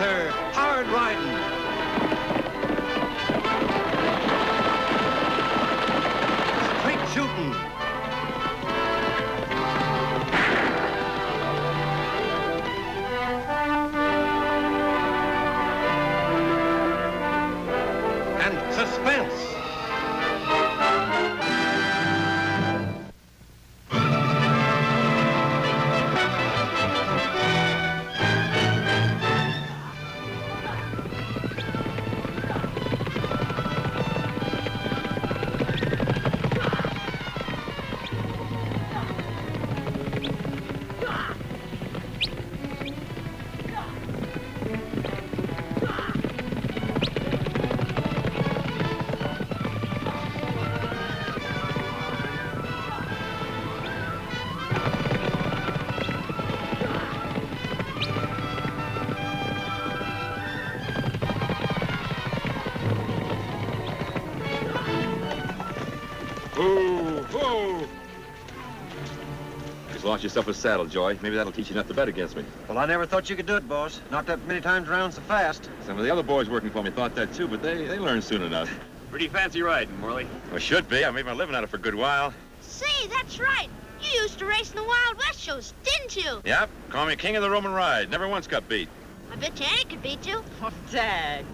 her hard riding. Straight shooting. And suspense. Lost yourself a saddle, Joy. Maybe that'll teach you not to bet against me. Well, I never thought you could do it, boss. Not that many times around so fast. Some of the other boys working for me thought that too, but they learned soon enough. Pretty fancy riding, Morley. Well, should be. I made my living out of it for a good while. Say, that's right. You used to race in the Wild West shows, didn't you? Yep. Call me king of the Roman ride. Never once got beat. I bet you Annie could beat you. Oh, Tagg.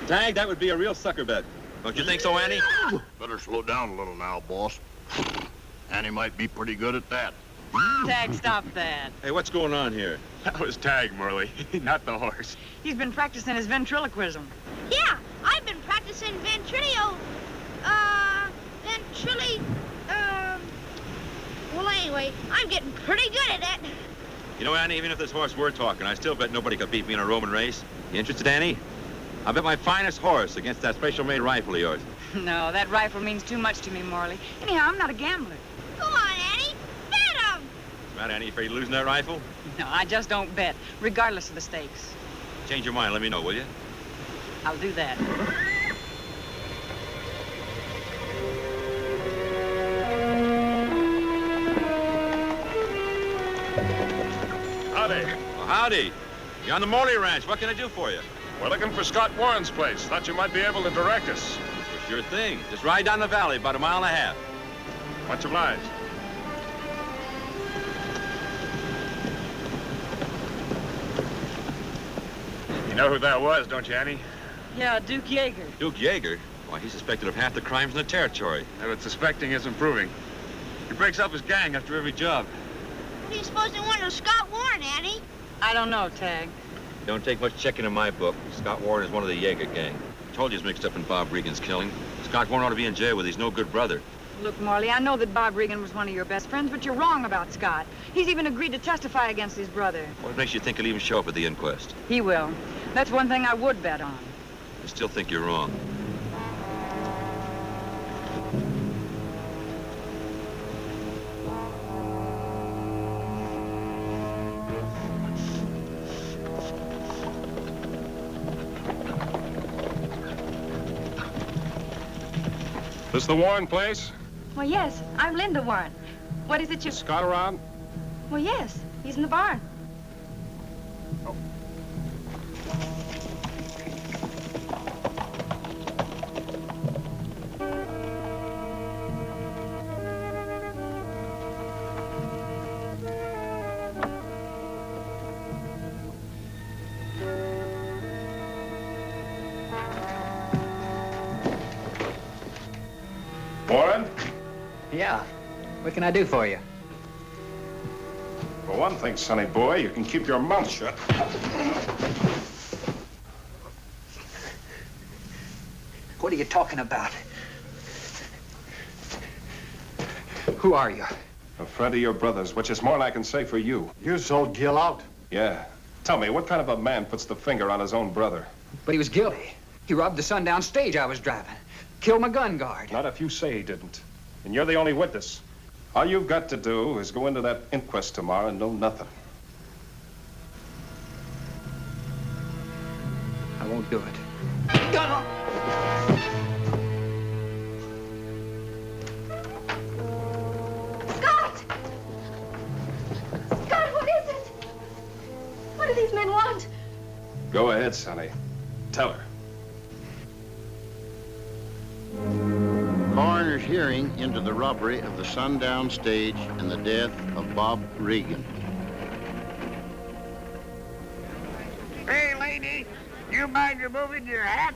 Tagg, that would be a real sucker bet. Don't you think so, Annie? Better slow down a little now, boss. Annie might be pretty good at that. Tagg, stop that. Hey, what's going on here? That was Tagg, Morley, not the horse. He's been practicing his ventriloquism. Yeah, I've been practicing well, anyway, I'm getting pretty good at it. You know, Annie, even if this horse were talking, I still bet nobody could beat me in a Roman race. You interested, Annie? I bet my finest horse against that special-made rifle of yours. No, that rifle means too much to me, Morley. Anyhow, I'm not a gambler. Go on, Annie. Bet him. What's the matter, Annie? You afraid of losing that rifle? No, I just don't bet, regardless of the stakes. Change your mind, let me know, will you? I'll do that. Howdy. Well, howdy. You're on the Morley Ranch. What can I do for you? We're looking for Scott Warren's place. Thought you might be able to direct us. Well, sure thing. Just ride down the valley, about a mile and a half. Much obliged. You know who that was, don't you, Annie? Yeah, Duke Yeager. Duke Yeager? Why, he's suspected of half the crimes in the territory. But suspecting isn't proving. He breaks up his gang after every job. What do you suppose they want of Scott Warren, Annie? I don't know, Tagg. Don't take much checking in my book. Scott Warren is one of the Yeager gang. I told you he's mixed up in Bob Regan's killing. Scott Warren ought to be in jail with his no good brother. Look, Morley, I know that Bob Regan was one of your best friends, but you're wrong about Scott. He's even agreed to testify against his brother. What makes you think he'll even show up at the inquest? He will. That's one thing I would bet on. I still think you're wrong. This the Warren place? Well, yes. I'm Linda Warren. What is it you... Is Scott around? Well, yes. He's in the barn. Oh. Warren? Yeah. What can I do for you? For one thing, sonny boy, you can keep your mouth shut. What are you talking about? Who are you? A friend of your brother's, which is more than I can say for you. You sold Gil out. Yeah. Tell me, what kind of a man puts the finger on his own brother? But he was guilty. He robbed the sundown stage I was driving. Killed my gun guard. Not if you say he didn't. And you're the only witness. All you've got to do is go into that inquest tomorrow and know nothing. I won't do it. Scott! these men want? Go ahead, Sonny. Tell her. Coroner's hearing into the robbery of the Sundown Stage and the death of Bob Regan. Hey, lady, you mind removing your hat?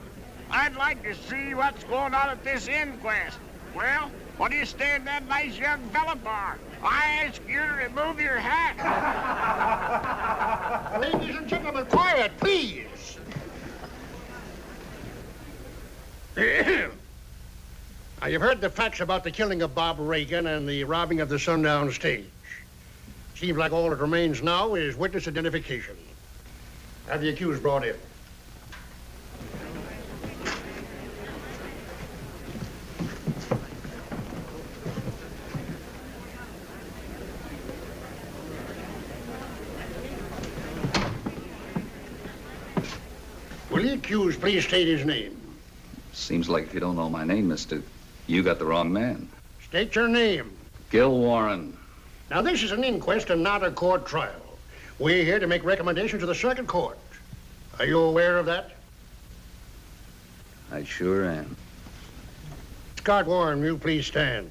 I'd like to see what's going on at this inquest. Well, what are you staring that nice young fella for? I ask you to remove your hat. Ladies and gentlemen, quiet, please. Now, you've heard the facts about the killing of Bob Regan and the robbing of the Sundown Stage. Seems like all that remains now is witness identification. Have the accused brought in. Will the accused please state his name? Seems like if you don't know my name, mister, you got the wrong man. State your name. Gil Warren. Now, this is an inquest and not a court trial. We're here to make recommendations to the circuit court. Are you aware of that? I sure am. Scott Warren, will you please stand?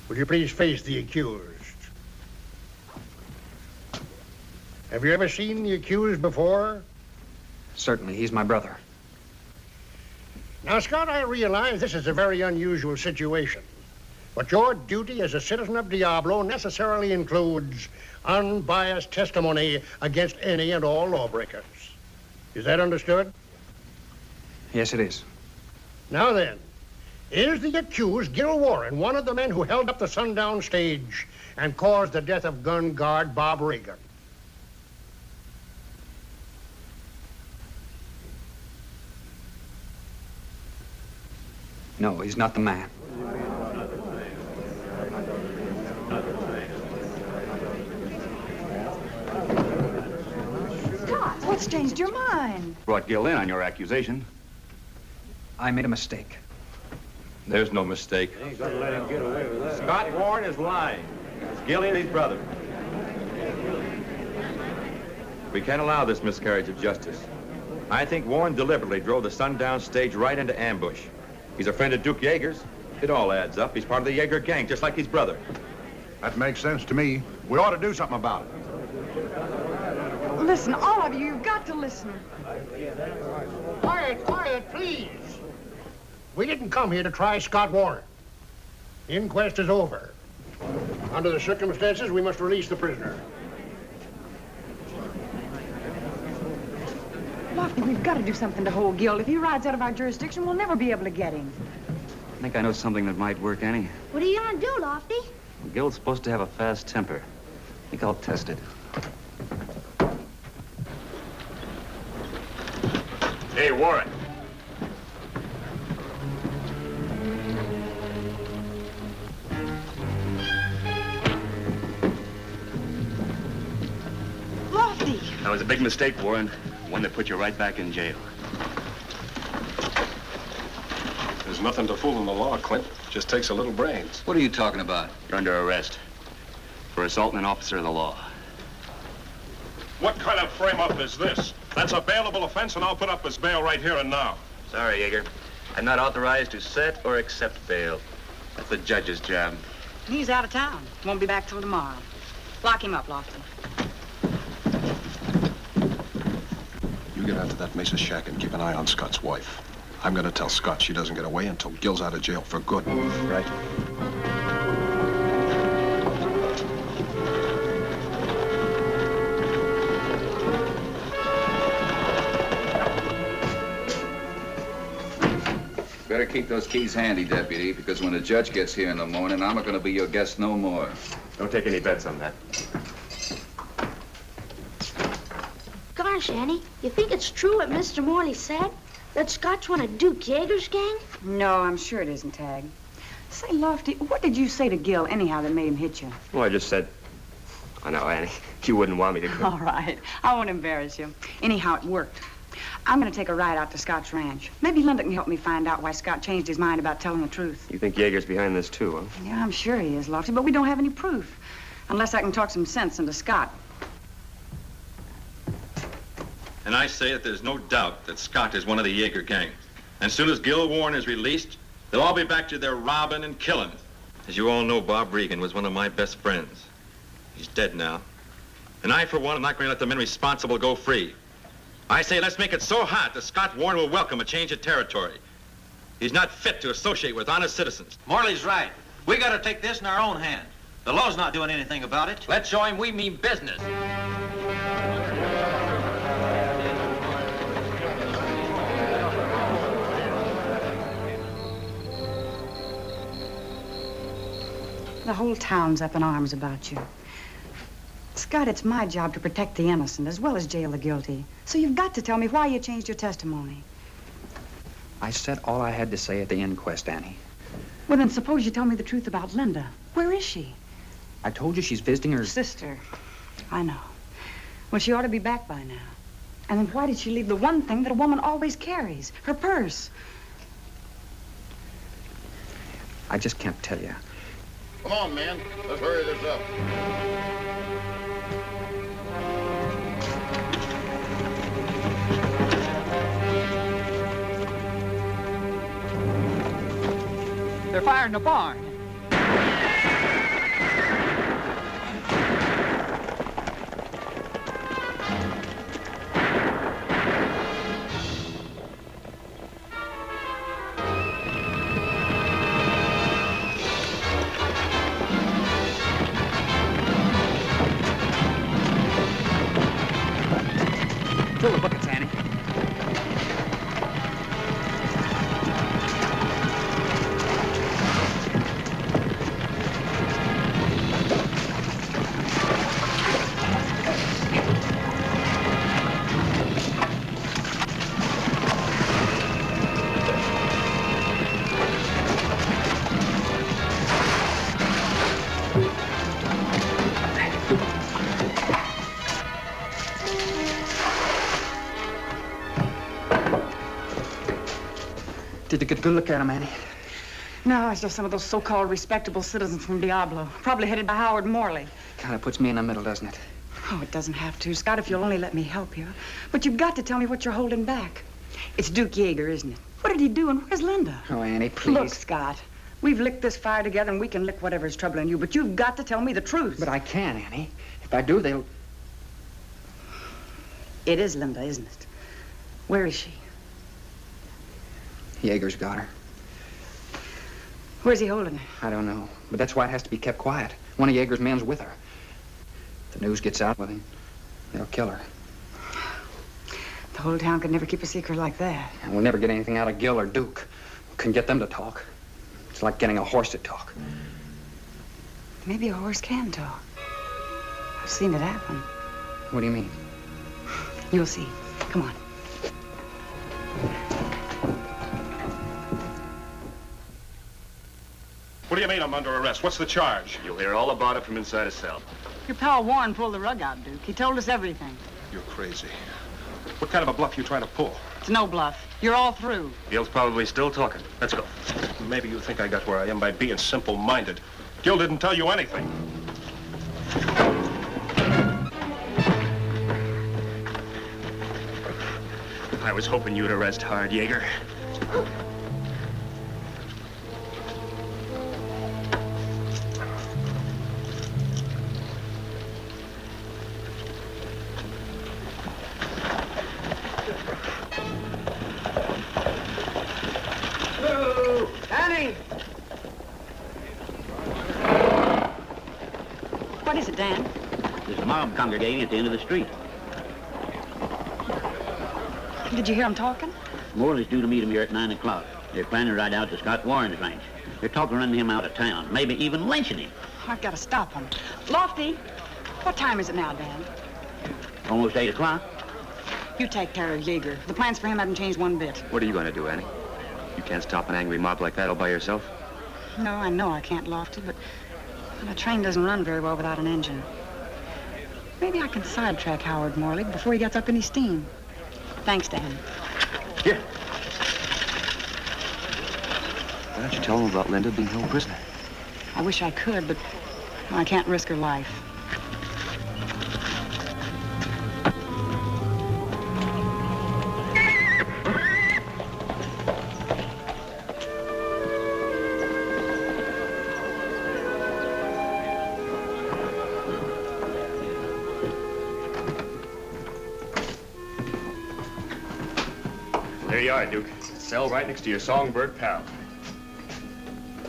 Would you please face the accused? Have you ever seen the accused before? Certainly, he's my brother. Now, Scott, I realize this is a very unusual situation, but your duty as a citizen of Diablo necessarily includes unbiased testimony against any and all lawbreakers. Is that understood? Yes, it is. Now then, is the accused, Gil Warren, one of the men who held up the Sundown Stage and caused the death of gun guard Bob Regan? No, he's not the man. Scott, what's changed your mind? Brought Gil in on your accusation. I made a mistake. There's no mistake. Scott Warren is lying. It's Gil and his brother. We can't allow this miscarriage of justice. I think Warren deliberately drove the Sundown Stage right into ambush. He's a friend of Duke Yeager's. It all adds up. He's part of the Yeager gang, just like his brother. That makes sense to me. We ought to do something about it. Listen, all of you, you've got to listen. Quiet, quiet, please. We didn't come here to try Scott Warren. The inquest is over. Under the circumstances, we must release the prisoner. Lofty, we've got to do something to hold Gil. If he rides out of our jurisdiction, we'll never be able to get him. I think I know something that might work, Annie. What are you gonna do, Lofty? Well, Gil's supposed to have a fast temper. I think I'll test it. Hey, Warren. Lofty! That was a big mistake, Warren. One that put you right back in jail. There's nothing to fool in the law, Clint. Just takes a little brains. What are you talking about? You're under arrest for assaulting an officer of the law. What kind of frame-up is this? That's a bailable offense, and I'll put up his bail right here and now. Sorry, Yeager. I'm not authorized to set or accept bail. That's the judge's job. He's out of town. Won't be back till tomorrow. Lock him up, Lofty. You get out to that Mesa shack and keep an eye on Scott's wife. I'm gonna tell Scott she doesn't get away until Gil's out of jail for good. Right? Better keep those keys handy, Deputy, because when the judge gets here in the morning, I'm not going to be your guest no more. Don't take any bets on that. Gosh, Annie, you think it's true what Mr. Morley said? That Scott's one of Duke Yeager's gang? No, I'm sure it isn't, Tagg. Say, Lofty, what did you say to Gil, anyhow, that made him hit you? Well, I just said... Oh, no, Annie, you wouldn't want me to... All right. I won't embarrass you. Anyhow, it worked. I'm going to take a ride out to Scott's ranch. Maybe Linda can help me find out why Scott changed his mind about telling the truth. You think Yeager's behind this, too, huh? Yeah, I'm sure he is, Lofty, but we don't have any proof. Unless I can talk some sense into Scott. And I say that there's no doubt that Scott is one of the Yeager gang. And as soon as Gil Warren is released, they'll all be back to their robbing and killing. As you all know, Bob Regan was one of my best friends. He's dead now. And I, for one, am not going to let the men responsible go free. I say let's make it so hot that Scott Warren will welcome a change of territory. He's not fit to associate with honest citizens. Morley's right. We got to take this in our own hand. The law's not doing anything about it. Let's show him we mean business. The whole town's up in arms about you. Scott, it's my job to protect the innocent as well as jail the guilty. So you've got to tell me why you changed your testimony. I said all I had to say at the inquest, Annie. Well, then suppose you tell me the truth about Linda. Where is she? I told you she's visiting her sister. I know. Well, she ought to be back by now. And then why did she leave the one thing that a woman always carries? Her purse. I just can't tell you. Come on, man. Let's hurry this up. They're firing the barn. Fill the buckets, Annie. Did you get a good look at him, Annie? No, it's just some of those so-called respectable citizens from Diablo, probably headed by Howard Morley. Kind of puts me in the middle, doesn't it? Oh, it doesn't have to, Scott, if you'll only let me help you. But you've got to tell me what you're holding back. It's Duke Yeager, isn't it? What did he do, and where's Linda? Oh, Annie, please. Look, Scott, we've licked this fire together, and we can lick whatever's troubling you, but you've got to tell me the truth. But I can, Annie. If I do, they'll... It is Linda, isn't it? Where is she? Yeager's got her. Where's he holding her? I don't know, but that's why it has to be kept quiet. One of Yeager's men's with her. If the news gets out with him, they'll kill her. The whole town could never keep a secret like that. And we'll never get anything out of Gil or Duke. We couldn't get them to talk. It's like getting a horse to talk. Maybe a horse can talk. I've seen it happen. What do you mean? You'll see. Come on. What do you mean I'm under arrest? What's the charge? You'll hear all about it from inside a cell. Your pal Warren pulled the rug out, Duke. He told us everything. You're crazy. What kind of a bluff are you trying to pull? It's no bluff. You're all through. Gil's probably still talking. Let's go. Maybe you think I got where I am by being simple-minded. Gil didn't tell you anything. I was hoping you'd arrest hard, Yeager. What is it, Dan? There's a mob congregating at the end of the street. Did you hear them talking? Morley's due to meet him here at 9 o'clock. They're planning to ride out to Scott Warren's ranch. They're talking running him out of town, maybe even lynching him. I've got to stop them. Lofty, what time is it now, Dan? Almost 8 o'clock. You take care of Yeager. The plans for him haven't changed one bit. What are you going to do, Annie? You can't stop an angry mob like that all by yourself. No, I know I can't, Lofty, but a train doesn't run very well without an engine. Maybe I can sidetrack Howard Morley before he gets up any steam. Thanks, Dan. Here. Why don't you tell them about Linda being held prisoner? I wish I could, but I can't risk her life. There you are, Duke. Cell right next to your songbird pal.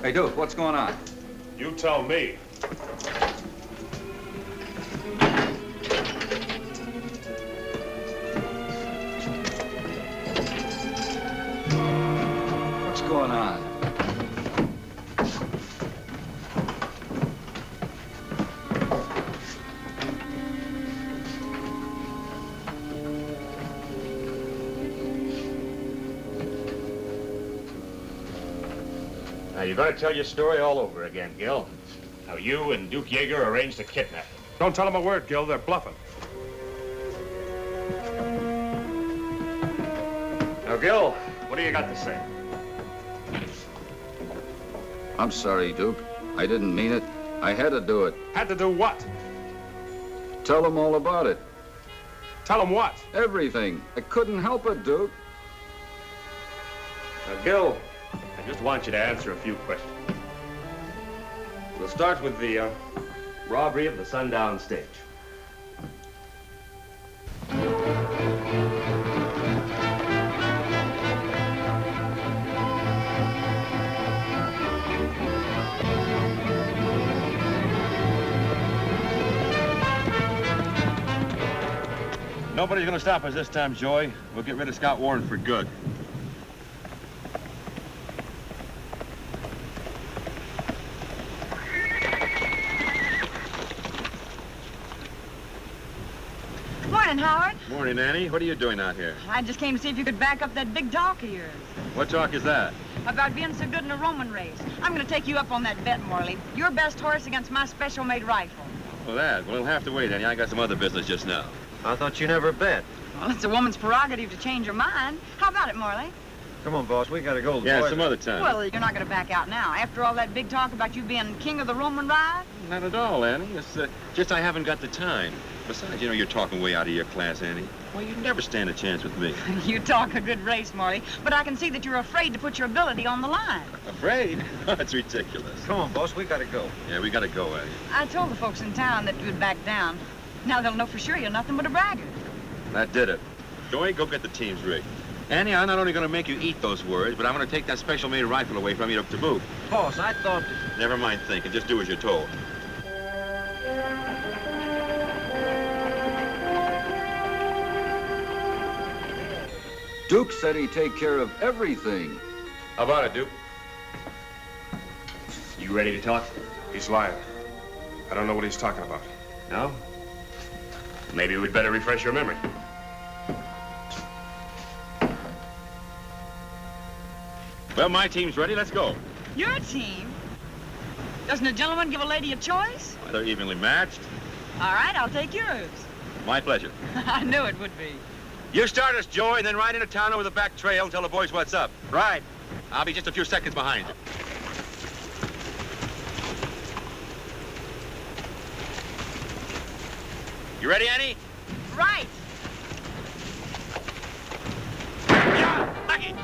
Hey, Duke, what's going on? You tell me. What's going on? Now, you're going to tell your story all over again, Gil. How you and Duke Yeager arranged a kidnap. Don't tell them a word, Gil. They're bluffing. Now, Gil, what do you got to say? I'm sorry, Duke. I didn't mean it. I had to do it. Had to do what? Tell them all about it. Tell them what? Everything. I couldn't help it, Duke. Now, Gil, I just want you to answer a few questions. We'll start with the robbery of the Sundown Stage. Nobody's gonna stop us this time, Joey. We'll get rid of Scott Warren for good. Morning, Howard. Morning, Annie. What are you doing out here? I just came to see if you could back up that big talk of yours. What talk is that? About being so good in a Roman race. I'm going to take you up on that bet, Morley. Your best horse against my special-made rifle. Well, that. Well, it'll have to wait, Annie. I got some other business just now. I thought you never bet. Well, it's a woman's prerogative to change her mind. How about it, Morley? Come on, boss. We gotta go. Yeah, some other time. Well, you're not going to back out now. After all that big talk about you being king of the Roman ride? Not at all, Annie. It's just I haven't got the time. Besides, you know, you're talking way out of your class, Annie. Well, you'd never stand a chance with me. You talk a good race, Morley, but I can see that you're afraid to put your ability on the line. Afraid? That's ridiculous. Come on, boss. We gotta go. Yeah, we gotta go, Annie. I told the folks in town that you'd back down. Now they'll know for sure you're nothing but a braggart. That did it. Joey, go get the teams rigged. Annie, I'm not only going to make you eat those words, but I'm going to take that special-made rifle away from you to boot. Boss, I thought... Never mind thinking. Just do as you're told. Duke said he'd take care of everything. How about it, Duke? You ready to talk? He's lying. I don't know what he's talking about. No? Maybe we'd better refresh your memory. Well, my team's ready. Let's go. Your team? Doesn't a gentleman give a lady a choice? Well, they're evenly matched. All right, I'll take yours. My pleasure. I knew it would be. You start us, Joey, and then ride into town over the back trail and tell the boys what's up. Right. I'll be just a few seconds behind you. You ready, Annie? Right. Yeah, lucky.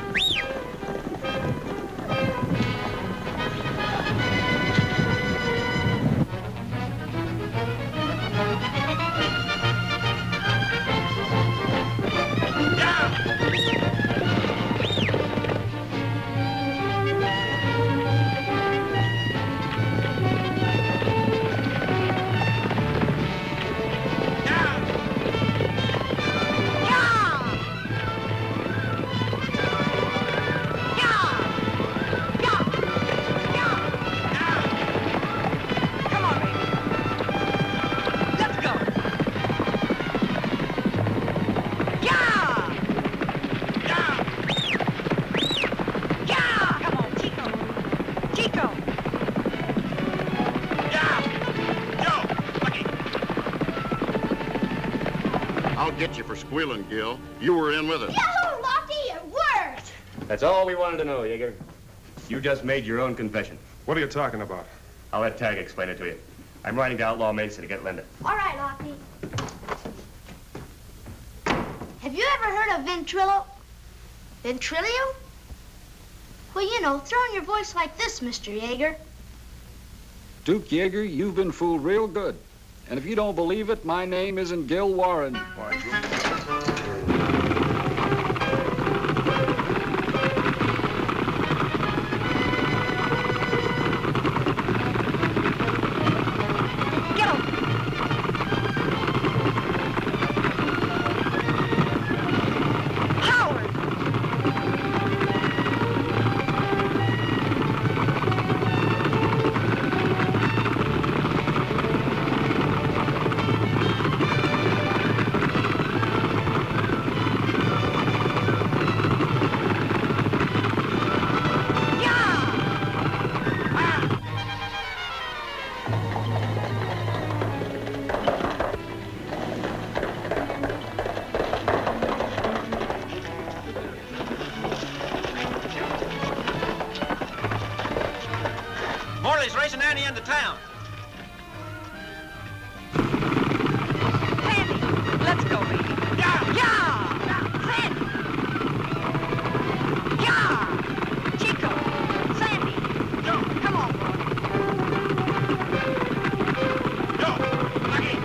I'll get you for squealing, Gil. You were in with us. Yahoo, Lofty, it worked! That's all we wanted to know, Jaeger. You just made your own confession. What are you talking about? I'll let Tagg explain it to you. I'm riding to Outlaw Mesa to get Linda. All right, Lofty. Have you ever heard of Ventriloquism? Well, you know, throw in your voice like this, Mr. Jaeger. Duke Yeager, you've been fooled real good. And if you don't believe it, my name isn't Gil Warren. Morley's racing Annie into town. Sandy, let's go, baby. Yeah! Yeah! Sandy! Yeah! Chico! Sandy! Go! Come on, boy. Go! Lucky!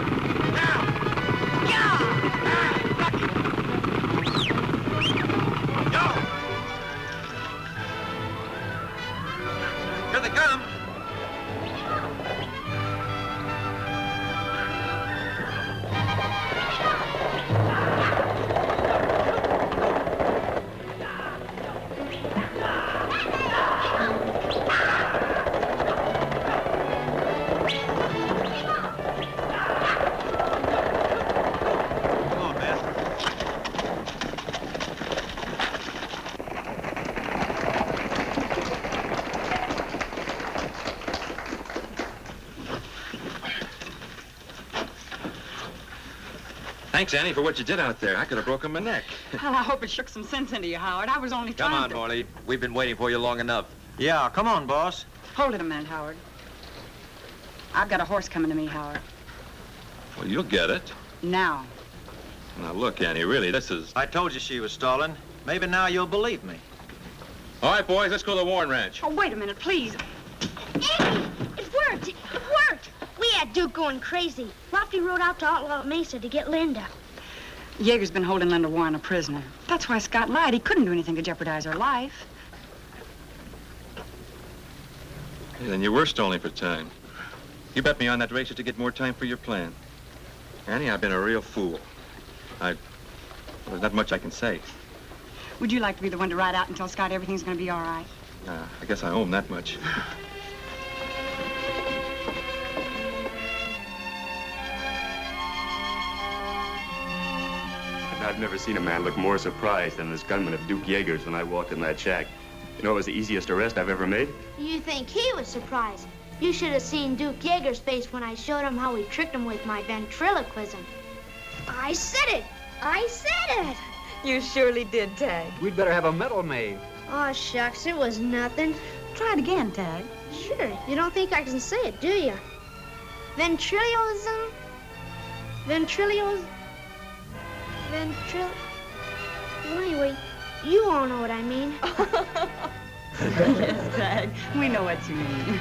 Down! Yeah! Lucky! Go! Here they come. Thanks, Annie, for what you did out there. I could have broken my neck. Well, I hope it shook some sense into you, Howard. I was only trying Come on, to... Morley. We've been waiting for you long enough. Yeah, come on, boss. Hold it a minute, Howard. I've got a horse coming to me, Howard. Well, you'll get it. Now. Now, look, Annie, really, this is... I told you she was stalling. Maybe now you'll believe me. All right, boys, let's go to the Warren Ranch. Oh, wait a minute, please. Annie, it worked! It worked! We had Duke going crazy. Lofty rode out to Outlaw Mesa to get Linda. Yeager's been holding Linda Warren a prisoner. That's why Scott lied. He couldn't do anything to jeopardize her life. Hey, then you were stalling for time. You bet me on that racer to get more time for your plan. Annie, I've been a real fool. Well, there's not much I can say. Would you like to be the one to ride out and tell Scott everything's going to be all right? I guess I owe him that much. I've never seen a man look more surprised than this gunman of Duke Yeager's when I walked in that shack. You know, it was the easiest arrest I've ever made. You think he was surprised? You should have seen Duke Yeager's face when I showed him how we tricked him with my ventriloquism. I said it! I said it! You surely did, Tagg. We'd better have a medal made. Oh, shucks, it was nothing. Try it again, Tagg. Sure, you don't think I can say it, do you? Ventriloquism? Well, anyway, you all know what I mean. Yes, Tagg. We know what you mean.